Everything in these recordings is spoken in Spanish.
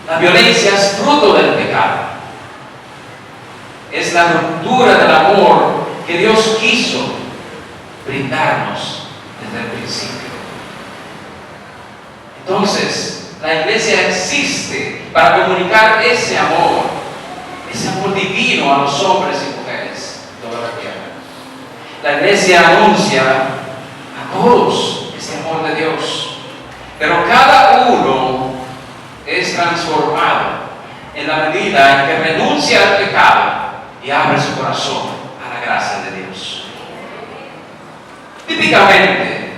La violencia es fruto del pecado. Es la ruptura del amor que Dios quiso brindarnos desde el principio. Entonces, la iglesia existe para comunicar ese amor divino a los hombres y mujeres de toda la tierra. La iglesia anuncia a todos este amor de Dios, pero cada uno es transformado en la medida en que renuncia al pecado y abre su corazón a la gracia de Dios. Típicamente,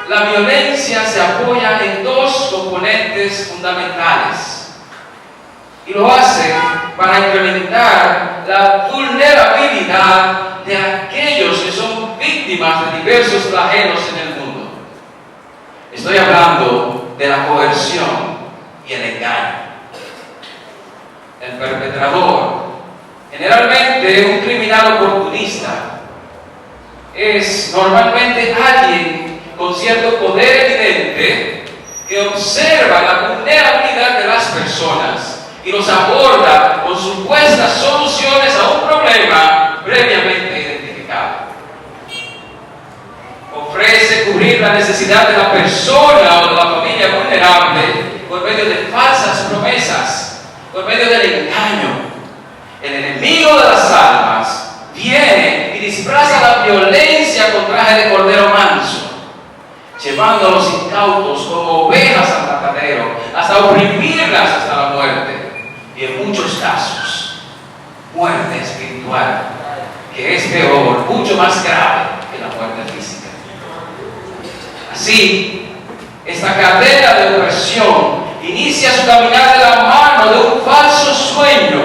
la violencia se apoya en dos componentes fundamentales y lo hace para incrementar la vulnerabilidad de aquellos que son víctimas de diversos flagelos en el mundo. Estoy hablando de la coerción y el engaño. El perpetrador, generalmente un criminal oportunista, es normalmente alguien con cierto poder evidente que observa la vulnerabilidad de las personas y los aborda con supuestas soluciones a un problema previamente identificado. Ofrece cubrir la necesidad de la persona o de la familia vulnerable por medio de falsas promesas, por medio del engaño. El enemigo de las almas viene y disfraza la violencia con traje de cordero manso, llevando a los incautos como ovejas al matadero, hasta oprimirlas hasta la muerte. Y en muchos casos, muerte espiritual, que es peor, mucho más grave que la muerte física. Así, esta cadena de opresión inicia su caminar de la mano de un falso sueño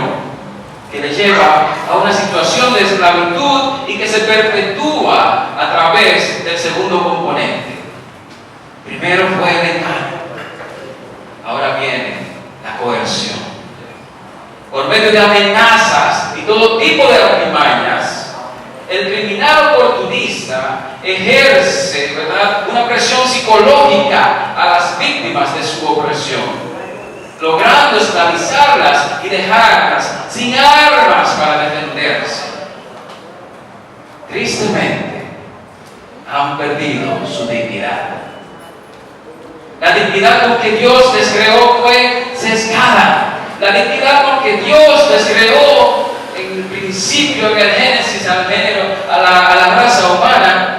que le lleva a una situación de esclavitud y que se perpetúa a través del segundo componente. Primero fue el engaño, ahora viene la coerción. Por medio de amenazas y todo tipo de artimañas, el criminal oportunista ejerce, ¿verdad?, una presión psicológica a las víctimas de su opresión, logrando esclavizarlas y dejarlas sin armas para defenderse. Tristemente, han perdido su dignidad. La dignidad con que Dios les creó fue sesgada. La dignidad con que Dios les creó en el principio, en el Génesis, al género, a la raza humana,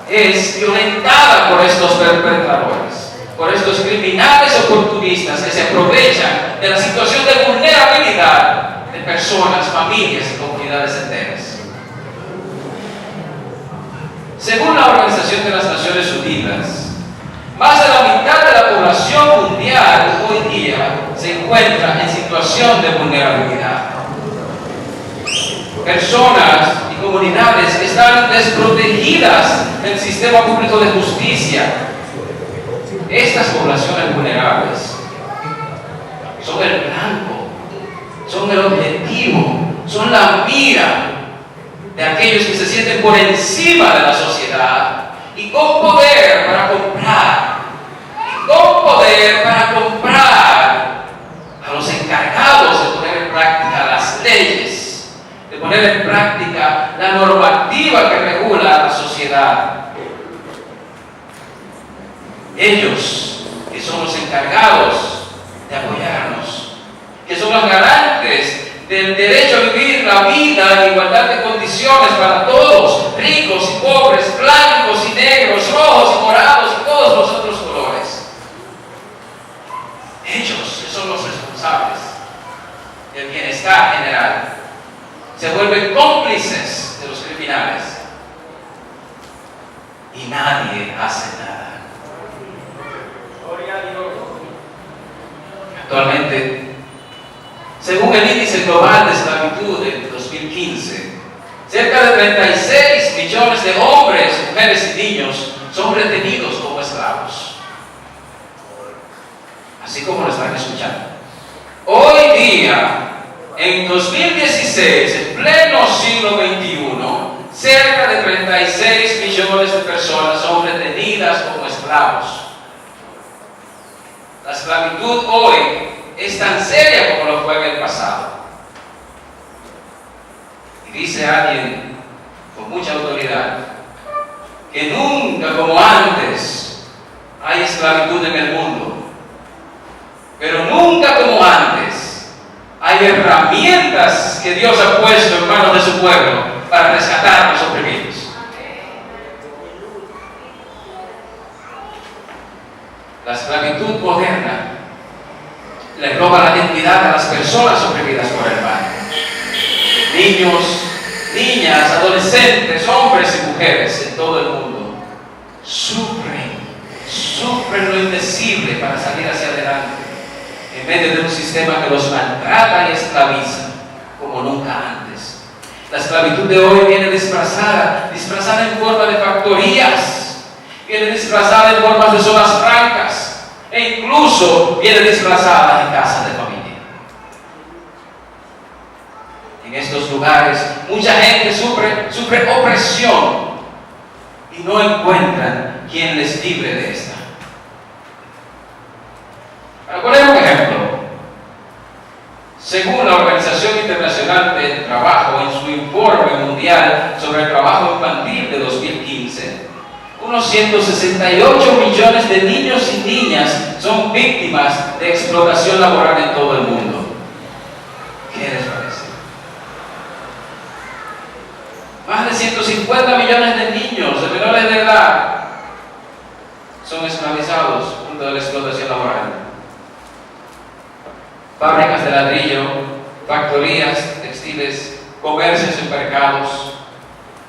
es violentada por estos perpetradores, por estos criminales oportunistas que se aprovechan de la situación de vulnerabilidad de personas, familias y comunidades enteras. Según la Organización de las Naciones Unidas, más de la mitad de la población mundial hoy día se encuentra en situación de vulnerabilidad. Personas y comunidades que están desprotegidas del sistema público de justicia. Estas poblaciones vulnerables son el blanco, son el objetivo, son la mira de aquellos que se sienten por encima de la sociedad y con poder para comprar, a los encargados de poner en práctica las leyes, de poner en práctica la normativa que regula a la sociedad. Ellos, que son los encargados de apoyarnos, que son los garantes del derecho a vivir la vida en igualdad de condiciones para todos, ricos y pobres, blancos y negros, rojos y morados y todos los otros colores. Ellos, que son los responsables del bienestar general, se vuelven cómplices de los criminales y nadie hace nada. Actualmente, según el Índice Global de Esclavitud de 2015, cerca de 36 millones de hombres, mujeres y niños son retenidos como esclavos. Así como lo están escuchando. Hoy día, en 2016, en pleno siglo XXI, cerca de 36 millones de personas son retenidas como esclavos. La esclavitud hoy es tan seria como lo fue en el pasado. Y dice alguien con mucha autoridad que nunca como antes hay esclavitud en el mundo, pero nunca como antes hay herramientas que Dios ha puesto en manos de su pueblo para rescatar a los oprimidos. La esclavitud moderna le roba la dignidad a las personas oprimidas por el mal. Niños, niñas, adolescentes, hombres y mujeres en todo el mundo sufren lo indecible para salir hacia adelante en medio de un sistema que los maltrata y esclaviza como nunca antes. La esclavitud de hoy viene disfrazada en forma de factorías, viene disfrazada en formas de zonas francas e incluso viene disfrazada en casas de familia. En estos lugares mucha gente sufre opresión y no encuentran quien les libre de esta. Para poner un ejemplo, según la Organización Internacional del Trabajo en su informe mundial sobre el trabajo infantil de 2015, unos 168 millones de niños y niñas son víctimas de explotación laboral en todo el mundo. ¿Qué les parece? Más de 150 millones de niños de menores de edad son esclavizados junto a la explotación laboral. Fábricas de ladrillo, factorías textiles, comercios en mercados,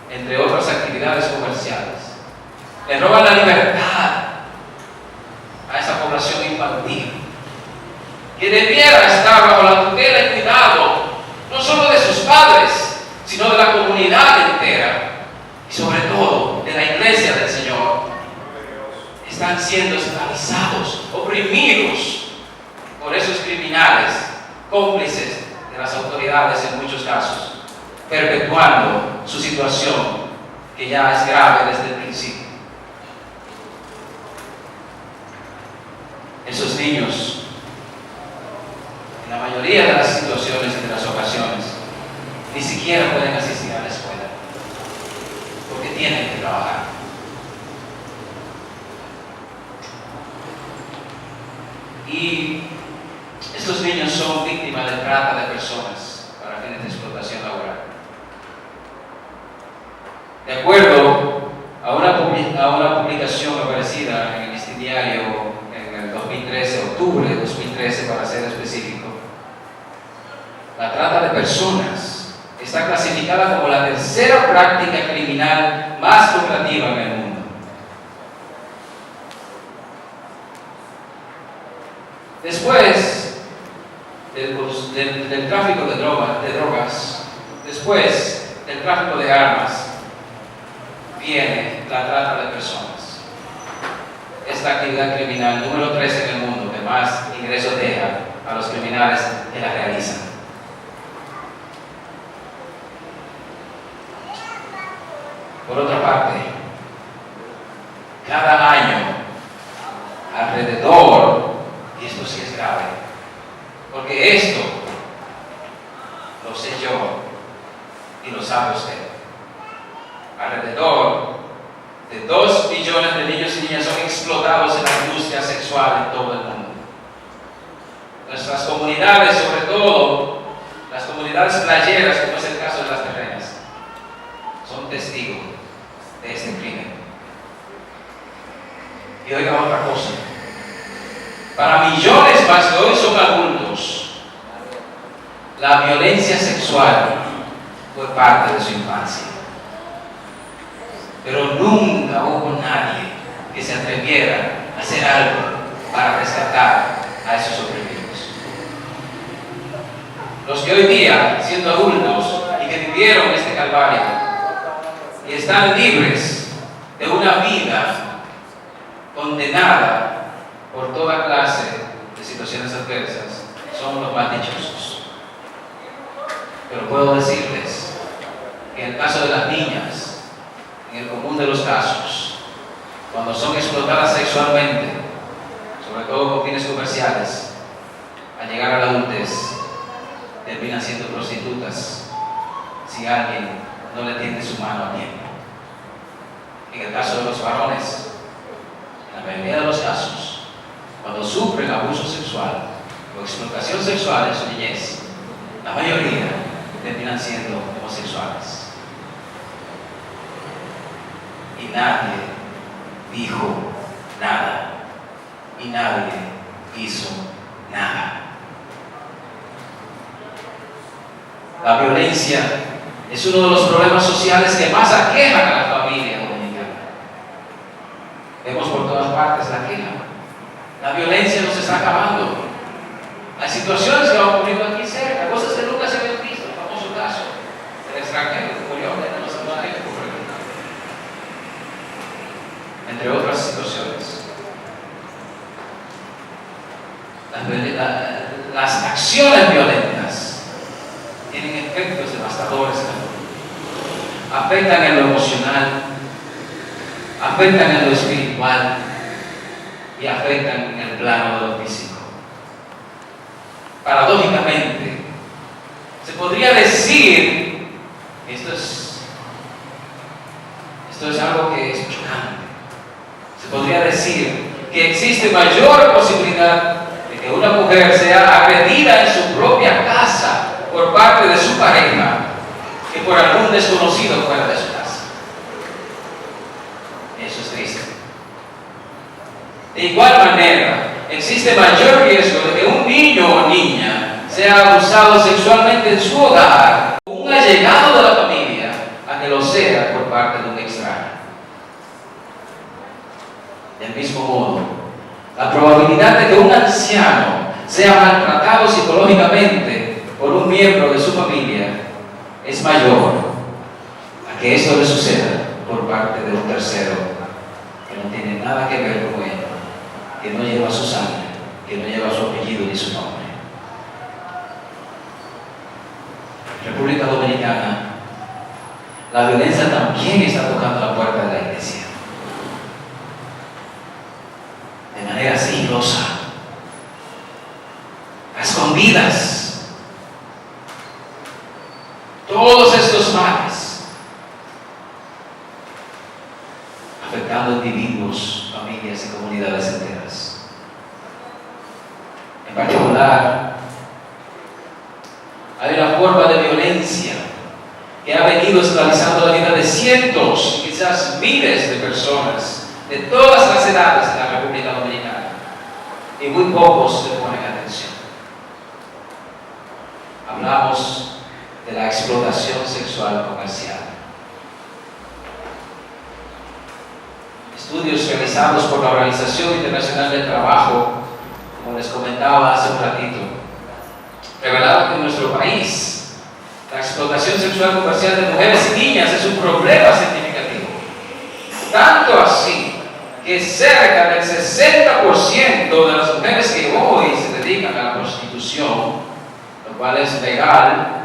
entre otras actividades comerciales, le roban la libertad a esa población infantil que debiera estar bajo la tutela y cuidado no solo de sus padres, sino de la comunidad entera y sobre todo de la iglesia del Señor. Están siendo esclavizados, oprimidos por esos criminales, cómplices de las autoridades en muchos casos, perpetuando su situación que ya es grave desde el principio. Esos niños, en la mayoría de las situaciones y de las ocasiones, ni siquiera pueden asistir a la escuela, porque tienen que trabajar. Y estos niños son víctimas de trata de personas para fines de explotación laboral. De acuerdo a una publicación aparecida en el Listín Diario en el 2013, octubre de 2013 para ser específico, la trata de personas está clasificada como la tercera práctica criminal más lucrativa en el mundo. Después del tráfico de drogas, después del tráfico de armas, viene la trata de personas. Esta actividad criminal número 3 en el mundo que más ingresos deja a los criminales que la realizan. Por otra parte, cada año alrededor, y esto sí es grave, porque esto lo sé yo y lo sabe usted, alrededor de 2 millones de niños y niñas son explotados en la industria sexual en todo el mundo. Nuestras comunidades, sobre todo las comunidades playeras, como es el caso de Las Terrenas, son testigos de este crimen. Y oiga otra cosa, para millones más que hoy son adultos, la violencia sexual fue parte de su infancia. Pero nunca hubo nadie que se atreviera a hacer algo para rescatar a esos oprimidos. Los que hoy día, siendo adultos y que vivieron este calvario y están libres de una vida condenada por toda clase de situaciones adversas, son los más dichosos. Pero puedo decirles que en el caso de las niñas, en el común de los casos, cuando son explotadas sexualmente, sobre todo con fines comerciales, al llegar a la adultez, terminan siendo prostitutas si alguien no le tiende su mano a tiempo. En el caso de los varones, en la mayoría de los casos, cuando sufren abuso sexual o explotación sexual en su niñez, la mayoría terminan siendo homosexuales. Y nadie dijo nada. Y nadie hizo nada. La violencia es uno de los problemas sociales que más aquejan a la familia dominicana. Vemos por todas partes la queja. La violencia nos está acabando. Hay situaciones que han ocurrido aquí cerca, cosas que nunca se habían visto. El famoso caso del extranjero que murió en los Estados Unidos, entre otras situaciones. Las acciones violentas tienen efectos devastadores en la vida. Afectan en lo emocional, afectan en lo espiritual y afectan en el plano de lo físico. Paradójicamente, se podría decir, esto es algo que es chocante, se podría decir que existe mayor posibilidad de que una mujer sea agredida en su propia casa por parte de su pareja que por algún desconocido fuera de su casa. Eso es triste. De igual manera, existe mayor riesgo de que un niño o niña sea abusado sexualmente en su hogar o un allegado de la familia a que lo sea por parte de un extraño. Del mismo modo, la probabilidad de que un anciano sea maltratado psicológicamente por un miembro de su familia es mayor a que esto le suceda por parte de un tercero que no tiene nada que ver con él, que no lleva su sangre, que no lleva su apellido ni su nombre. En República Dominicana, la violencia también está tocando la puerta de la iglesia. De manera sigilosa, a escondidas. Todos estos males afectando individuos, familias y comunidades enteras. En particular, hay una forma de violencia que ha venido esclavizando la vida de cientos, quizás miles de personas de todas las edades de la República Dominicana, y muy pocos le ponen atención. Hablamos de la explotación sexual comercial. Estudios realizados por la Organización Internacional del Trabajo, como les comentaba hace un ratito, revelaron que en nuestro país la explotación sexual comercial de mujeres y niñas es un problema significativo. Tanto así que cerca del 60% de las mujeres que hoy se dedican a la prostitución, lo cual es legal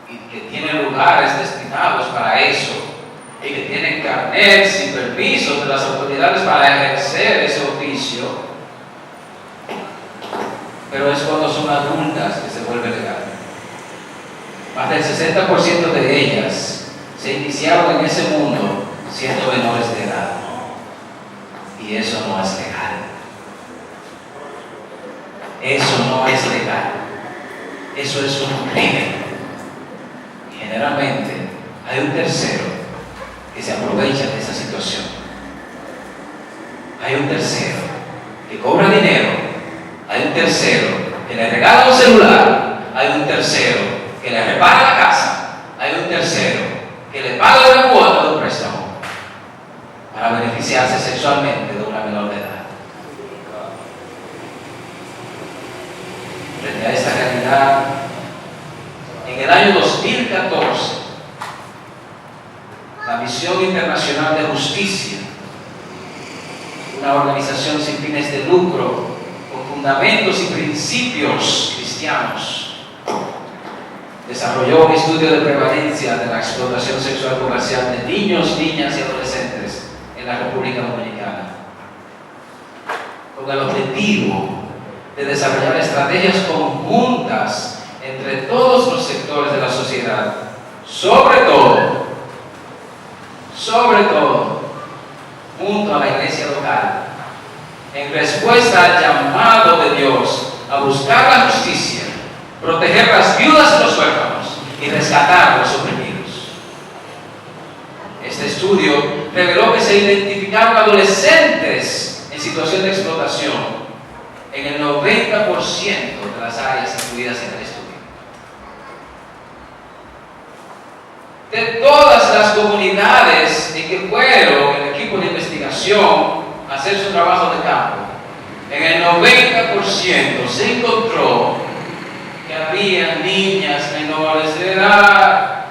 y que tienen lugares destinados para eso y que tienen carnets y permisos de las autoridades para ejercer ese oficio, pero es cuando son adultas que se vuelve legal. Más del 60% de ellas se iniciaron en ese mundo siendo menores de edad. Y eso no es legal. Eso no es legal. Eso es un crimen. Y generalmente hay un tercero que se aprovecha de esa situación. Hay un tercero que cobra dinero. Hay un tercero que le regala un celular. Hay un tercero que le repara la casa. Hay un tercero que le paga una cuota de un préstamo para beneficiarse sexualmente de una menor de edad. Frente a esta realidad, en el año 2014, la Misión Internacional de Justicia, una organización sin fines de lucro, con fundamentos y principios cristianos, desarrolló un estudio de prevalencia de la explotación sexual comercial de niños, niñas y adolescentes en la República Dominicana, con el objetivo de desarrollar estrategias conjuntas entre todos los sectores de la sociedad, sobre todo, junto a la iglesia local, en respuesta al llamado de Dios a buscar la justicia, proteger las viudas y los huérfanos y rescatar a los oprimidos. Este estudio reveló que se identificaron adolescentes en situación de explotación en el 90% de las áreas incluidas en el estudio. De todas las comunidades en que fueron el equipo de investigación a hacer su trabajo de campo, en el 90% se encontró que había niñas menores de edad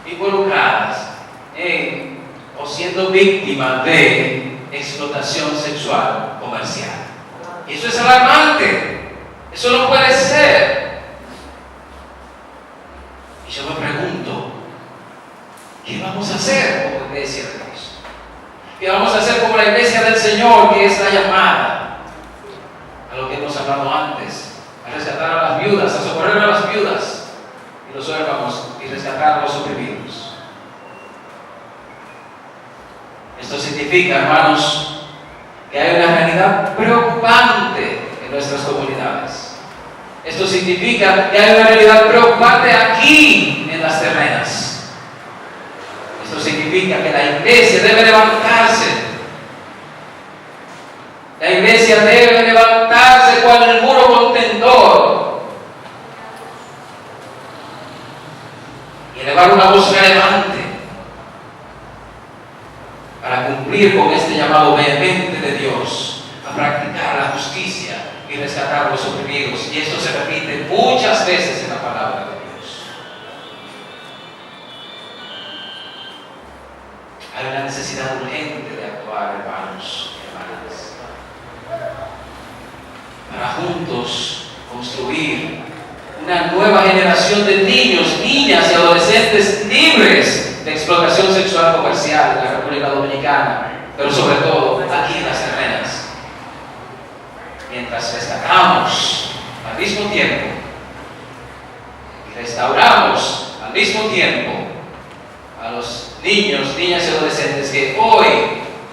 involucradas en o siendo víctimas de explotación sexual comercial. Y eso es alarmante. Eso no puede ser. Y yo me pregunto, ¿qué vamos a hacer como iglesia de Dios? ¿Qué vamos a hacer como la iglesia del Señor, que es la llamada a lo que hemos hablado antes, a rescatar a las viudas, a socorrer a las viudas y los huérfanos y rescatar a los oprimidos? Esto significa, hermanos, que hay una realidad preocupante en nuestras comunidades. Esto significa que hay una realidad preocupante aquí en las terrenas. Esto significa que la iglesia debe levantarse. La iglesia debe levantarse cual el muro contendor y elevar una voz relevante para cumplir con este llamado vehemente de Dios a practicar la justicia y rescatar a los oprimidos. Y esto se repite muchas veces en la palabra de Dios. Hay una necesidad urgente de actuar, hermanos y hermanas, para juntos construir una nueva generación de niños, niñas y adolescentes libres de explotación sexual comercial en la República Dominicana, pero sobre todo aquí en las terrenas. Mientras rescatamos al mismo tiempo y restauramos al mismo tiempo a los niños, niñas y adolescentes que hoy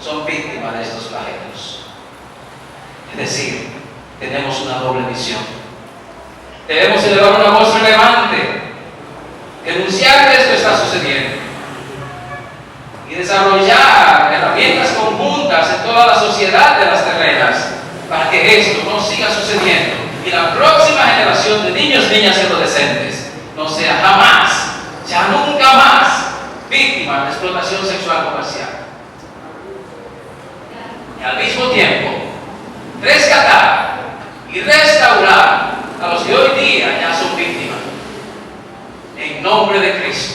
son víctimas de estos flagelos. Es decir, tenemos una doble misión. Debemos elevar una voz relevante, denunciar que esto está sucediendo y desarrollar herramientas conjuntas en toda la sociedad de las terrenas para que esto no siga sucediendo y la próxima generación de niños, niñas y adolescentes no sea jamás, ya nunca más, víctima de explotación sexual comercial. Y al mismo tiempo, rescatar y restaurar a los que hoy día ya son víctimas, en nombre de Cristo.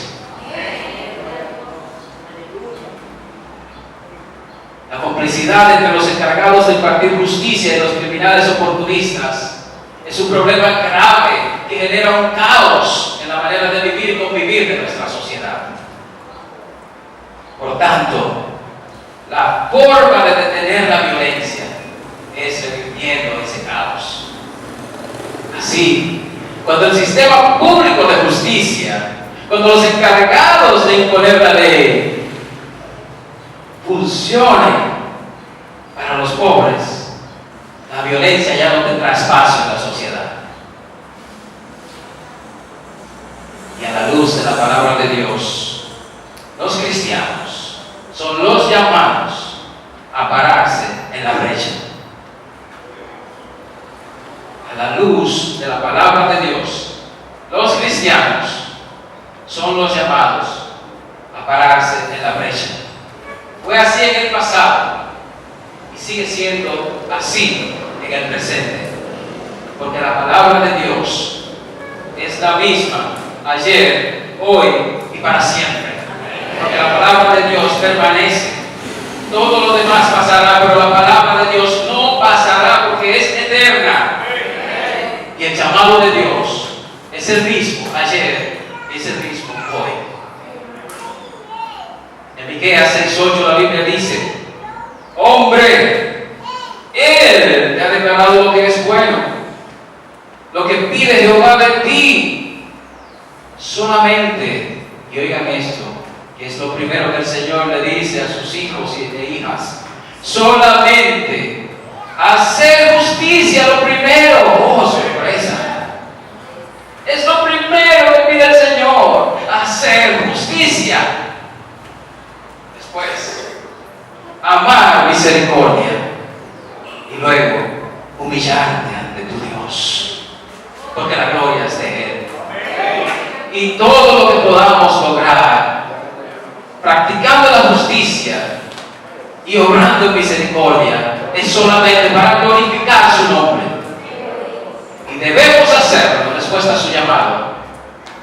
La complicidad entre los encargados de impartir justicia y los criminales oportunistas es un problema grave que genera un caos en la manera de vivir y convivir de nuestra sociedad. Por tanto, la forma de detener la violencia es revirtiendo ese caos. Así, cuando el sistema público de justicia, cuando los encargados de imponer la ley funcionen para los pobres, la violencia ya no tendrá espacio en la sociedad. Y a la luz de la palabra de Dios, los cristianos son los llamados a pararse en la brecha. A la luz de la palabra de Dios, los cristianos son los llamados a pararse en la brecha. Fue así en el pasado y sigue siendo así en el presente, porque la palabra de Dios es la misma ayer, hoy y para siempre. Porque la palabra de Dios permanece. Todo lo demás pasará, pero la palabra de Dios no pasará porque es eterna. Y el llamado de Dios es el mismo ayer y es el mismo hoy. En Miqueas 6:8 la Biblia dice: hombre, Él te ha declarado declarado lo que es bueno, lo que pide Jehová de ti. Solamente, y oigan esto, que es lo primero que el Señor le dice a sus hijos e hijas, solamente hacer justicia, lo primero. Oh, sorpresa. Es lo primero que pide el Señor, hacer justicia. Después, amar misericordia. Y luego, humillarte ante tu Dios. Porque la gloria es de Él. Y todo lo que podamos lograr, practicando la justicia y obrando en misericordia, es solamente para glorificar su nombre. Y debemos hacerlo en respuesta a su llamado,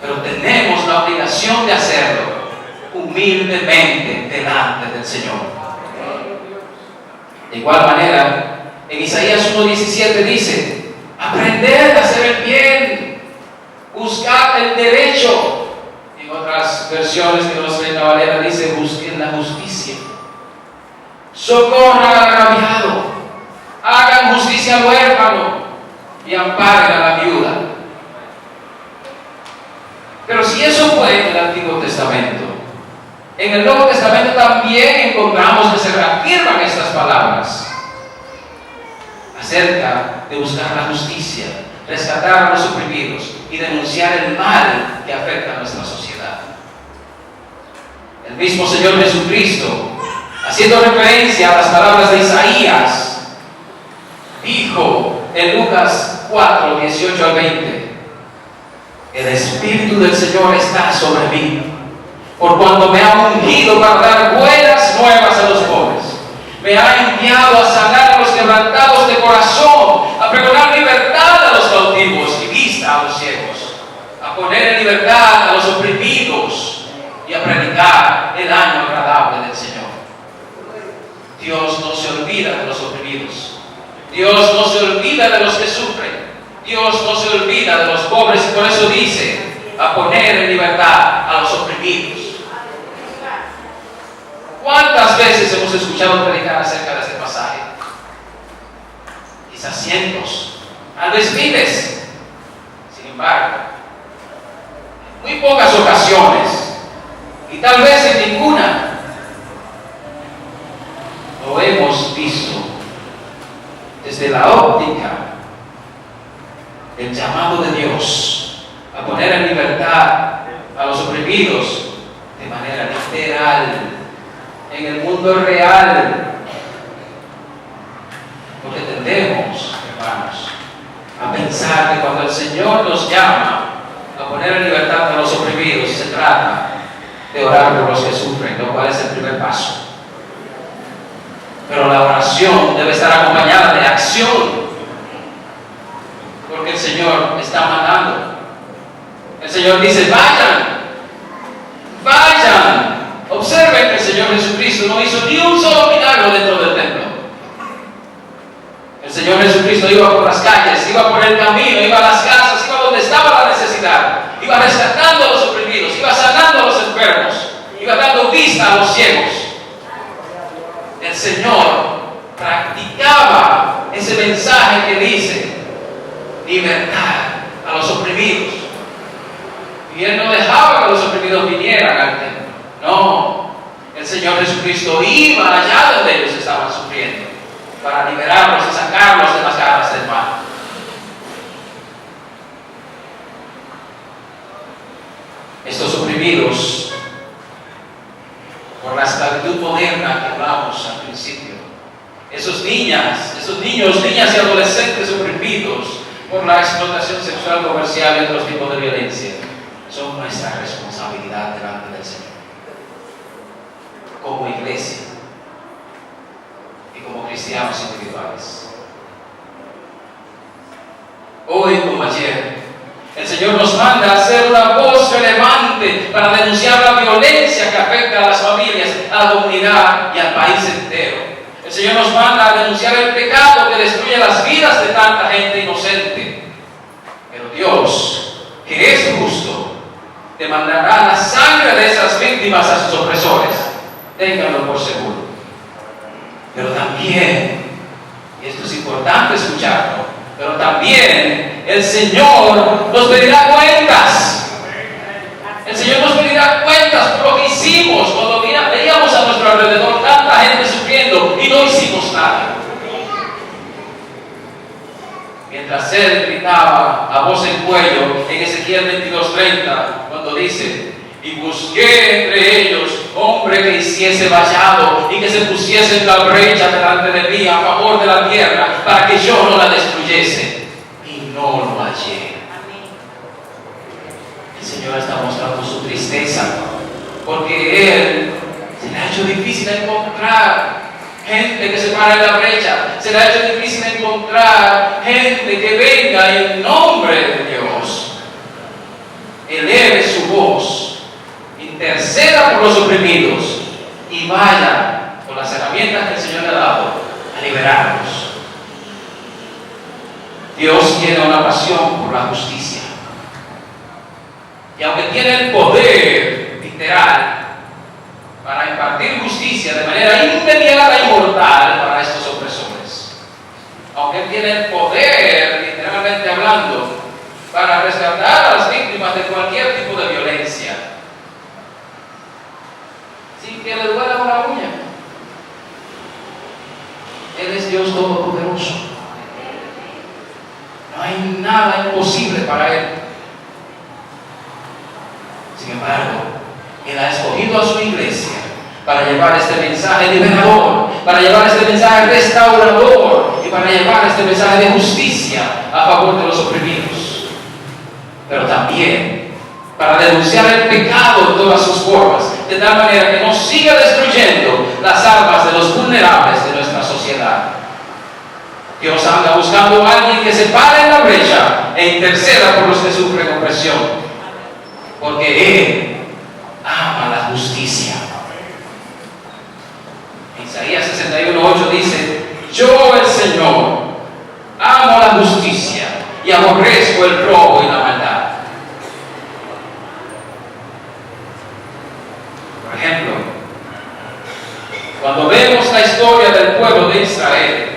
pero tenemos la obligación de hacerlo humildemente delante del Señor. De igual manera, en Isaías 1:17 dice: aprended a hacer el bien, buscad el derecho. En otras versiones que nos leen la Valera dice: busquen la justicia, socorran al agraviado, hagan justicia al huérfano y amparen a la viuda. Pero si eso fue en el Antiguo Testamento, en el Nuevo Testamento también encontramos que se reafirman estas palabras acerca de buscar la justicia, rescatar a los oprimidos y denunciar el mal que afecta a nuestra sociedad. El mismo Señor Jesucristo, haciendo referencia a las palabras de Isaías, dijo en Lucas 4:18-20: el Espíritu del Señor está sobre mí, por cuanto me ha ungido para dar buenas nuevas a los pobres. Me ha enviado a sanar a los quebrantados de corazón, a pregonar libertad a los cautivos y vista a los ciegos, a poner en libertad a los oprimidos y a predicar el año agradable del Señor. Dios no se olvida de los oprimidos. Dios no se olvida de los que sufren. Dios no se olvida de los pobres, y por eso dice: a poner en libertad a los oprimidos. ¿Cuántas veces hemos escuchado predicar acerca de este pasaje? Quizás cientos, tal vez miles. Sin embargo, en muy pocas ocasiones, y tal vez en ninguna, lo hemos visto desde la óptica del llamado de Dios a poner en libertad a los oprimidos de manera literal, en el mundo real. Porque tendemos, hermanos, a pensar que cuando el Señor nos llama a poner en libertad a los oprimidos, se trata de orar por los que sufren, lo cual es el primer paso. Pero la oración debe estar acompañada de acción, porque el Señor está mandando. El Señor dice: vayan, vayan. Observen que el Señor Jesucristo no hizo ni un solo milagro dentro del templo. El Señor Jesucristo iba por las calles, iba por el camino, iba a las casas, iba donde estaba la necesidad, iba rescatando a los oprimidos, iba sanando a los enfermos, iba dando vista a los ciegos. El Señor practicaba ese mensaje que dice: libertad a los oprimidos. Y Él no dejaba que los oprimidos vinieran al templo. No, el Señor Jesucristo iba allá donde ellos estaban sufriendo para liberarlos y sacarlos de las garras del mal. Estos oprimidos por la esclavitud moderna que hablamos al principio, esos niños, niñas y adolescentes oprimidos por la explotación sexual, comercial y otros tipos de violencia, son nuestra responsabilidad delante del Señor, como iglesia y como cristianos individuales. Hoy como ayer, el Señor nos manda a ser una voz relevante para denunciar la violencia que afecta a las familias, a la comunidad y al país entero. El Señor nos manda a denunciar el pecado que destruye las vidas de tanta gente inocente. Pero Dios, que es justo, demandará la sangre de esas víctimas a sus opresores. Ténganlo por seguro. Pero también Y esto es importante escucharlo, pero también el Señor nos pedirá cuentas. El Señor nos pedirá cuentas por lo que hicimos cuando veíamos a nuestro alrededor tanta gente sufriendo y no hicimos nada. Mientras él gritaba a voz en cuello en Ezequiel 22:30, cuando dice: y busqué entre ellos hombre que hiciese vallado y que se pusiese en la brecha delante de mí a favor de la tierra para que yo no la destruyese, y no lo hallé. El Señor está mostrando su tristeza porque Él se le ha hecho difícil encontrar gente que se para en la brecha, se le ha hecho difícil encontrar gente que venga en nombre de Dios, eleve su voz, interceda por los oprimidos y vaya con las herramientas que el Señor le ha dado a liberarlos. Dios tiene una pasión por la justicia, y aunque tiene el poder literal para impartir justicia de manera inmediata y mortal para estos opresores, aunque tiene el poder, literalmente hablando, para rescatar a las víctimas de cualquier tipo de violencia, sin que le duela una uña, Él es Dios Todopoderoso. No hay nada imposible para Él. Sin embargo, Él ha escogido a su iglesia para llevar este mensaje liberador, para llevar este mensaje restaurador y para llevar este mensaje de justicia a favor de los oprimidos. Pero también para denunciar el pecado en todas sus formas, de tal manera que no siga destruyendo las almas de los vulnerables de nuestra sociedad. Dios anda buscando a alguien que se pare en la brecha e interceda por los que sufren opresión, porque Él ama la justicia. Isaías 61:8 dice: yo, el Señor, amo la justicia y aborrezco el robo y la maldad. Por ejemplo, cuando vemos la historia del pueblo de Israel,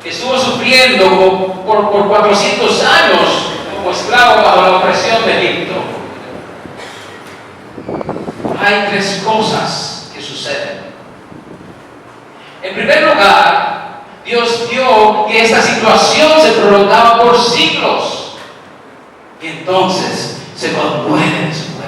que estuvo sufriendo por 400 años como esclavo bajo la opresión de Egipto, hay tres cosas que suceden. En primer lugar, Dios vio que esta situación se prolongaba por siglos, y entonces se conduele de su pueblo.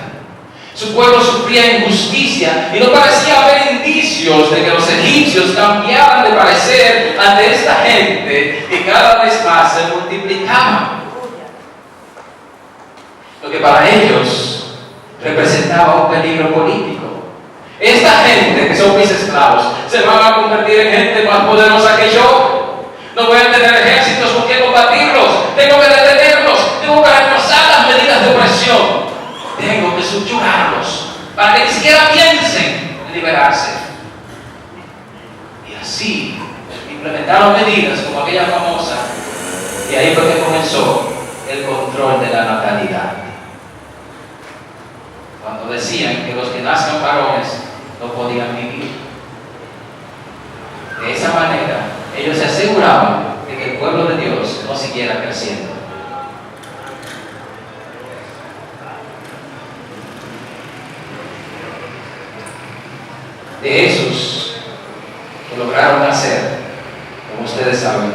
Su pueblo sufría injusticia y no parecía haber indicios de que los egipcios cambiaran de parecer ante esta gente que cada vez más se multiplicaba. Lo que para ellos representaba un peligro político. Esta gente que son mis esclavos se van a convertir en gente más poderosa que yo. No voy a tener ejércitos con qué combatirlos. Tengo que detenerlos. Tengo que reforzar las medidas de opresión. Tengo que subyugarlos para que ni siquiera piensen en liberarse. Y así implementaron medidas como aquella famosa, y ahí fue que comenzó el control de la natalidad. Cuando decían que los que nazcan varones no podían vivir. De esa manera, ellos se aseguraban de que el pueblo de Dios no siguiera creciendo. De esos que lograron hacer, como ustedes saben,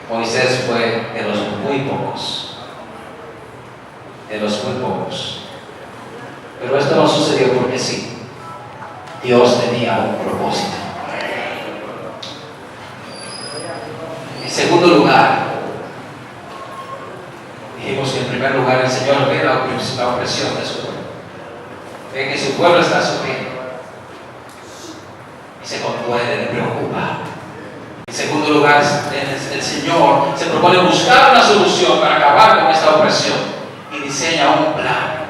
Moisés fue de los muy pocos. De los muy pocos. Pero esto no sucedió porque sí. Dios tenía un propósito. En segundo lugar, dijimos que en primer lugar el Señor ve la opresión de su pueblo. Ve que su pueblo está sufriendo y se conmueve, le preocupa. En segundo lugar, el Señor se propone buscar una solución para acabar con esta opresión y diseña un plan,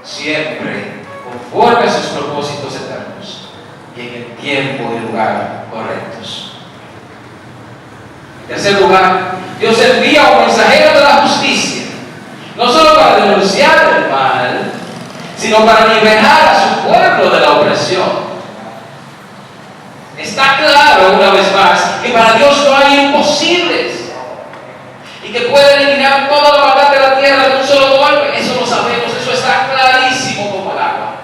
siempre conforme a sus propósitos eternos y en el tiempo y lugar correctos. En tercer lugar, Dios envía un mensajero de la justicia, no solo para denunciar el mal, sino para liberar a su pueblo de la opresión. Está claro, una vez más, que para Dios no hay imposibles y que puede eliminar toda la maldad de la tierra de un solo golpe. Eso lo sabemos, eso está clarísimo como el agua.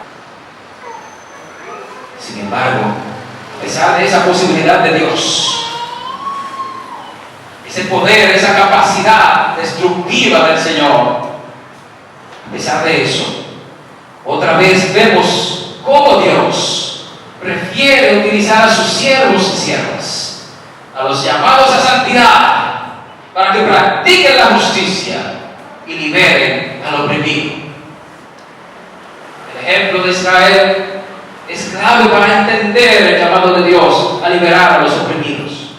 Sin embargo, a pesar de esa posibilidad de Dios, ese poder, esa capacidad destructiva del Señor, a pesar de eso, otra vez vemos cómo Dios prefiere utilizar a sus siervos y siervas, a los llamados a santidad, para que practiquen la justicia y liberen al oprimido. El ejemplo de Israel es clave para entender el llamado de Dios a liberar a los oprimidos.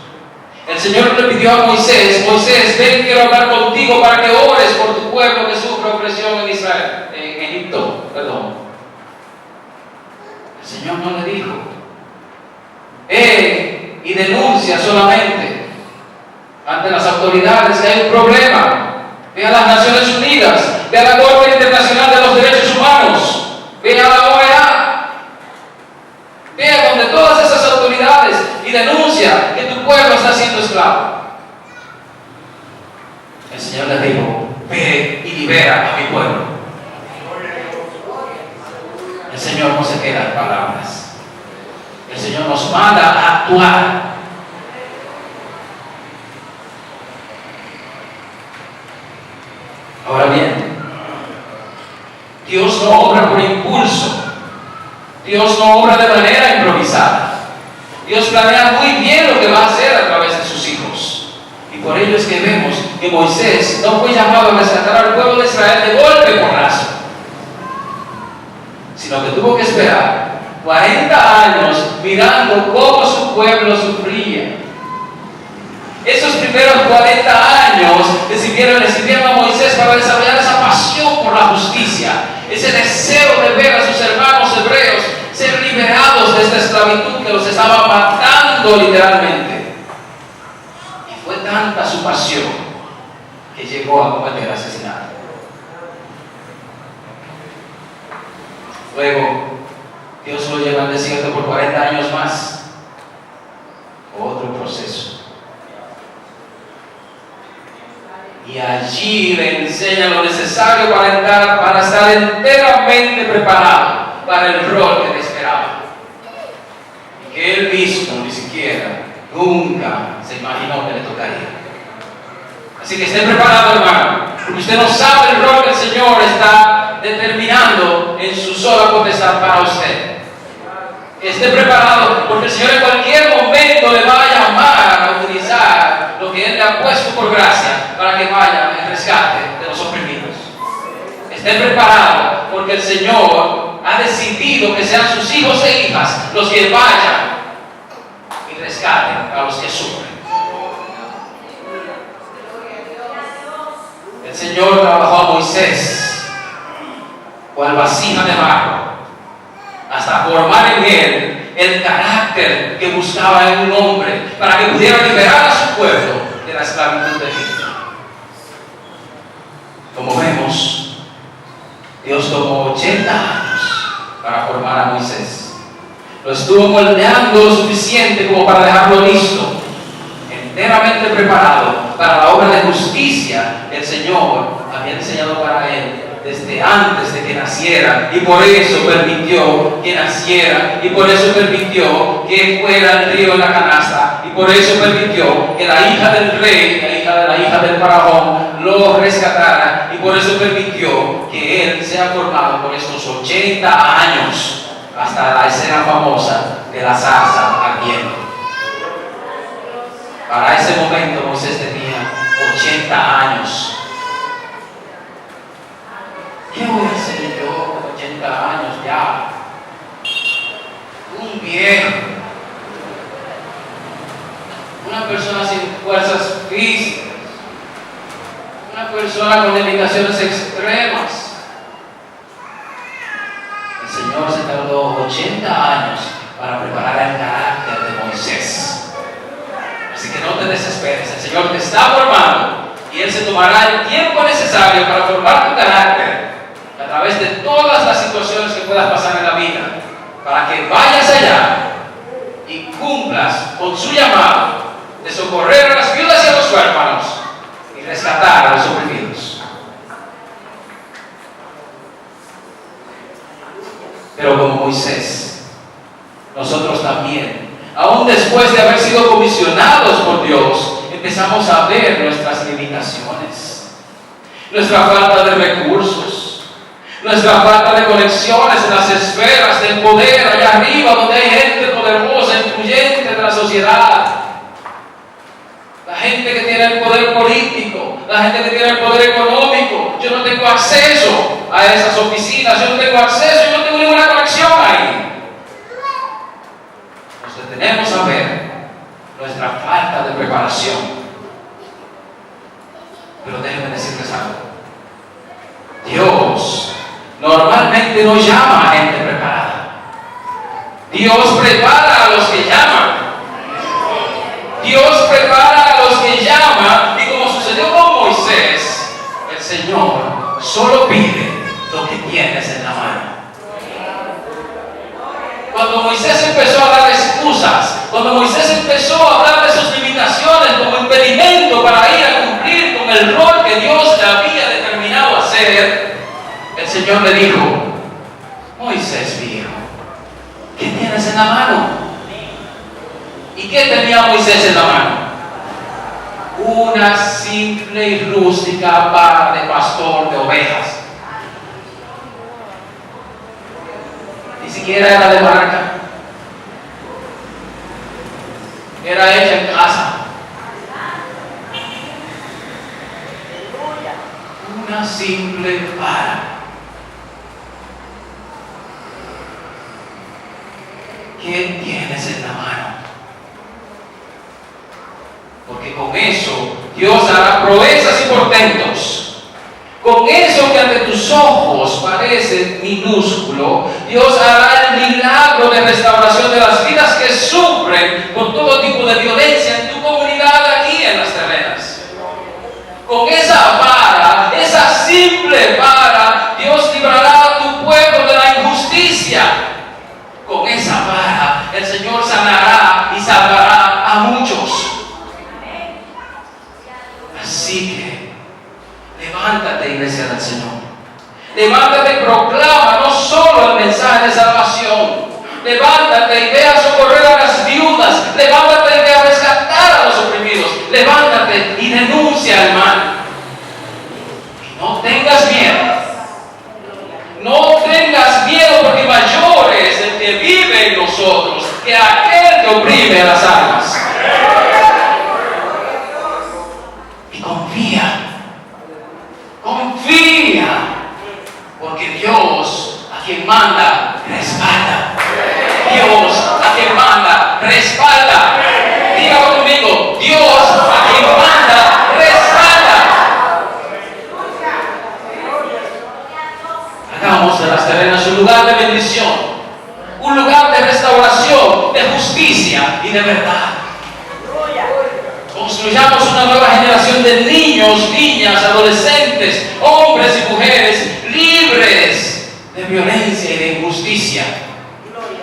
El Señor le pidió a Moisés: Moisés, ven, quiero hablar contigo para que ores por tu pueblo que sufre opresión en Israel, en Egipto, perdón. El Señor no le dijo: y denuncia solamente ante las autoridades que hay un problema. Ve a las Naciones Unidas, ve a la Corte Internacional de los Derechos Humanos, ve a la OEA, ve a donde todas esas autoridades y denuncia que tu pueblo está siendo esclavo. El Señor le dijo: ve y libera a mi pueblo. El Señor no se queda en palabras. El Señor nos manda a actuar. Ahora bien, Dios no obra por impulso. Dios no obra de manera improvisada. Dios planea muy bien lo que va a hacer a través de sus hijos. Y por ello es que vemos que Moisés no fue llamado a rescatar al pueblo de Israel de golpe porrazo, sino que tuvo que esperar 40 años mirando cómo su pueblo sufría. Esos primeros 40 años le sirvieron a Moisés para desarrollar esa pasión por la justicia, ese deseo de ver a sus hermanos hebreos ser liberados de esta esclavitud que los estaba matando literalmente. Y fue tanta su pasión que llegó a cometer asesinato. Luego, Dios lo lleva al desierto por 40 años más. Otro proceso. Y allí le enseña lo necesario para estar enteramente preparado para el rol que le esperaba. Y que él mismo ni siquiera, nunca se imaginó que le tocaría. Así que esté preparado, hermano, porque usted no sabe el rol que el Señor está determinando en su sola potestad para usted. Esté preparado, porque el Señor en cualquier momento le va a llamar a utilizar lo que Él le ha puesto por gracia para que vaya en rescate de los oprimidos. Esté preparado, porque el Señor ha decidido que sean sus hijos e hijas los que vayan y rescaten a los que sufren. El Señor trabajó a Moisés cual vasija de barro, hasta formar en él el carácter que buscaba en un hombre para que pudiera liberar a su pueblo de la esclavitud de Egipto. Como vemos, Dios tomó 80 años para formar a Moisés. Lo estuvo moldeando lo suficiente como para dejarlo listo, enteramente preparado para la obra de justicia que el Señor había diseñado para él desde antes de que naciera, y por eso permitió que naciera, y por eso permitió que fuera el río en la canasta, y por eso permitió que la hija del rey, la hija del faraón, lo rescatara, y por eso permitió que él sea formado por estos 80 años hasta la escena famosa de la zarza ardiendo. Para ese momento Moisés tenía 80 años. ¿Qué voy a hacer yo con 80 años ya? Un viejo, una persona sin fuerzas físicas, una persona con limitaciones extremas. El Señor se tardó 80 años para preparar el carácter de Moisés. Así que no te desesperes, el Señor te está formando y Él se tomará el tiempo necesario para formar tu carácter a través de todas las situaciones que puedas pasar en la vida, para que vayas allá y cumplas con su llamado de socorrer a las viudas y a los huérfanos y rescatar a los oprimidos. Pero como Moisés, nosotros también, aún después de haber sido comisionados por Dios, empezamos a ver nuestras limitaciones, nuestra falta de recursos, nuestra falta de conexiones en las esferas del poder allá arriba, donde hay gente poderosa, influyente de la sociedad. La gente que tiene el poder político, la gente que tiene el poder económico. Yo no tengo acceso a esas oficinas, yo no tengo acceso, yo no tengo ninguna conexión ahí. Nos detenemos a ver nuestra falta de preparación. Pero déjenme decirles algo. Dios normalmente no llama a gente preparada. Dios prepara a los que llaman. Dios prepara a los que llaman, y como sucedió con Moisés, el Señor solo pide lo que tienes en la mano. Cuando Moisés empezó a dar excusas, cuando Moisés empezó a hablar de sus limitaciones como impedimento para ir a cumplir con el rol que Dios le había determinado hacer, el Señor le dijo: Moisés viejo, ¿qué tienes en la mano? ¿Y qué tenía Moisés en la mano? Una simple y rústica vara de pastor de ovejas. Ni siquiera era de marca. Era hecha en casa. Una simple vara. ¿Qué tienes en la mano? Porque con eso Dios hará proezas y portentos. Con eso que ante tus ojos parece minúsculo, Dios hará el milagro de restauración de las vidas que sufren con todo tipo de violencia en tu comunidad aquí en las terrenas. Con esa vara, esa simple vara, Dios librará a tu pueblo de la injusticia. Con esa vara, el Señor sanará y salvará a muchos. Así que levántate, iglesia del Señor. Levántate y proclama no solo el mensaje de salvación. Levántate y ve a socorrer a las viudas. Levántate y ve a rescatar a los oprimidos. Levántate y denuncia al mal. Y no tengas miedo. No tengas miedo, porque mayor es el que vive en nosotros que aquel que oprime a las almas. Confía, porque Dios a quien manda respalda. Dios a quien manda respalda. Dígalo conmigo: Dios a quien manda respalda. Hagamos de las terrenas un lugar de bendición, un lugar de restauración, de justicia y de verdad. Construyamos una nueva generación de niños, niñas, adolescentes, hombres y mujeres libres de violencia y de injusticia.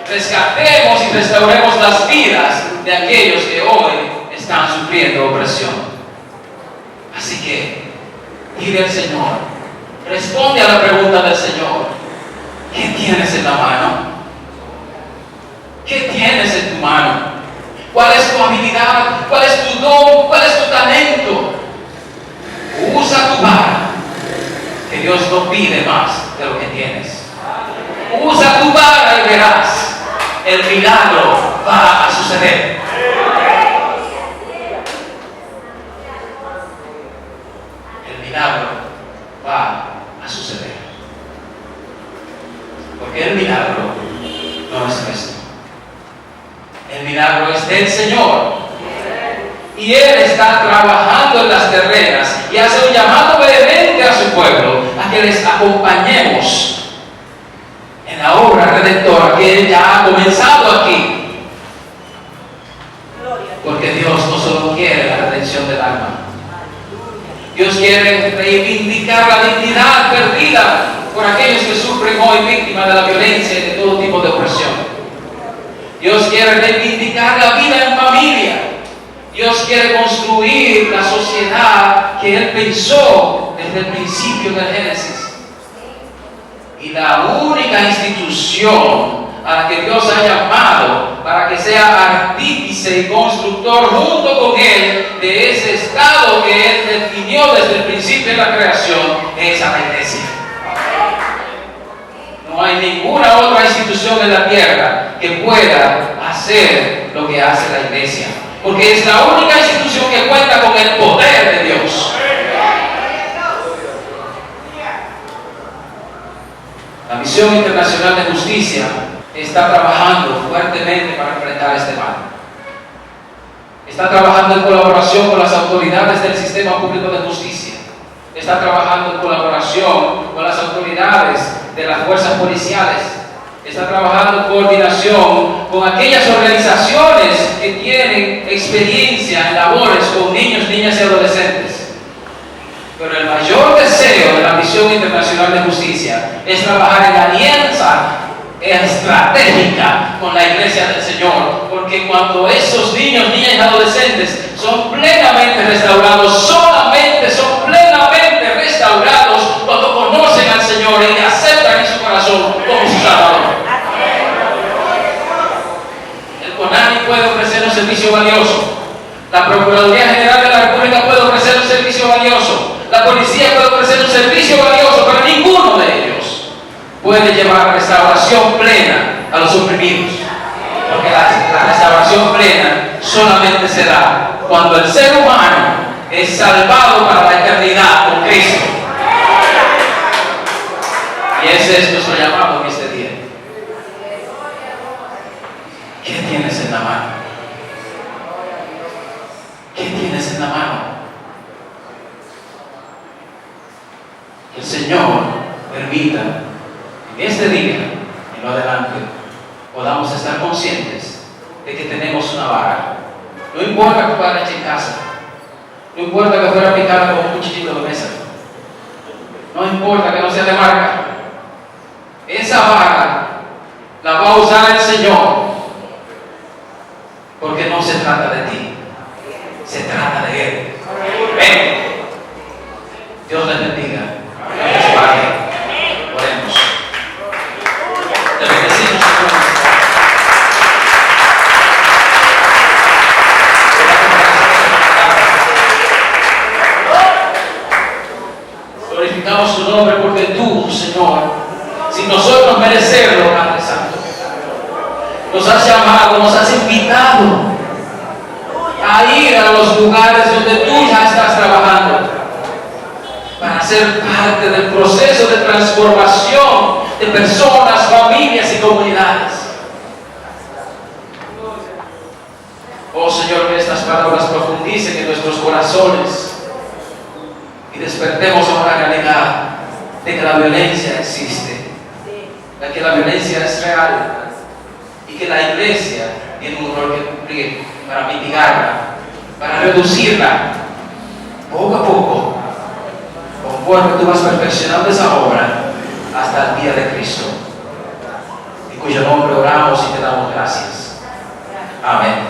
Rescatemos y restauremos las vidas de aquellos que hoy están sufriendo opresión. Así que, dile al Señor, responde a la pregunta del Señor: ¿qué tienes en la mano? ¿Qué tienes en tu mano? ¿Cuál es tu habilidad? ¿Cuál es tu don? ¿Cuál es tu talento? Usa tu vara, que Dios no pide más de lo que tienes. Usa tu vara y verás, el milagro va a suceder. El milagro va a suceder. Porque el milagro no es nuestro. El milagro es del Señor. Y Él está trabajando en las terrenas y hace un llamado vehemente a su pueblo a que les acompañemos en la obra redentora que Él ya ha comenzado aquí. Porque Dios no solo quiere la redención del alma. Dios quiere reivindicar la dignidad perdida por aquellos que sufren hoy víctimas de la violencia y de todo tipo de opresión. Dios quiere reivindicar la vida en familia. Dios quiere construir la sociedad que Él pensó desde el principio del Génesis. Y la única institución a la que Dios ha llamado para que sea artífice y constructor junto con Él de ese estado que Él definió desde el principio de la creación es a la iglesia. No hay ninguna otra institución en la tierra que pueda hacer lo que hace la iglesia, porque es la única institución que cuenta con el poder de Dios. La Misión Internacional de Justicia está trabajando fuertemente para enfrentar este mal. Está trabajando en colaboración con las autoridades del sistema público de justicia. Está trabajando en colaboración con las autoridades de las fuerzas policiales. Está trabajando en coordinación con aquellas organizaciones que tienen experiencia en labores con niños, niñas y adolescentes. Pero el mayor deseo de la Misión Internacional de Justicia es trabajar en alianza estratégica con la Iglesia del Señor, porque cuando esos niños, niñas y adolescentes son plenamente restaurados, solamente son plenamente restaurados cuando conocen al Señor y le aceptan en su corazón como su Salvador. El CONANI puede ofrecer un servicio valioso, la Procuraduría General de la República puede ofrecer un servicio valioso, la policía puede ofrecer un servicio valioso, pero ninguno de ellos puede llevar restauración plena a los oprimidos, porque la restauración plena solamente se da cuando el ser humano es salvado para la eternidad con Cristo. Y ese es nuestro llamado en este día. ¿Qué tienes en la mano? ¿Qué tienes en la mano? Que el Señor permita en este día, en lo adelante, podamos estar conscientes de que tenemos una vara. No importa que fuera hecha en casa, no importa que fuera picada con un cuchillito de mesa, no importa que no sea de marca, esa vara la va a usar el Señor, porque no se trata de ti, se trata de Él. Ven. Dios les bendiga. Gracias, Padre. Oremos. Te bendecimos, Señor. Glorificamos tu nombre porque tú, Señor, sin nosotros merecerlo, Padre Santo, nos has llamado, nos has invitado a ir a los lugares donde tú ya estás trabajando para ser parte del proceso de transformación de personas, familias y comunidades. Oh Señor, que estas palabras profundicen en nuestros corazones y despertemos a una realidad de que la violencia existe, de que la violencia es real y que la iglesia tiene un rol que cumplir para mitigarla, para reducirla poco a poco, conforme tú vas perfeccionando esa obra hasta el día de Cristo, en cuyo nombre oramos y te damos gracias. Amén.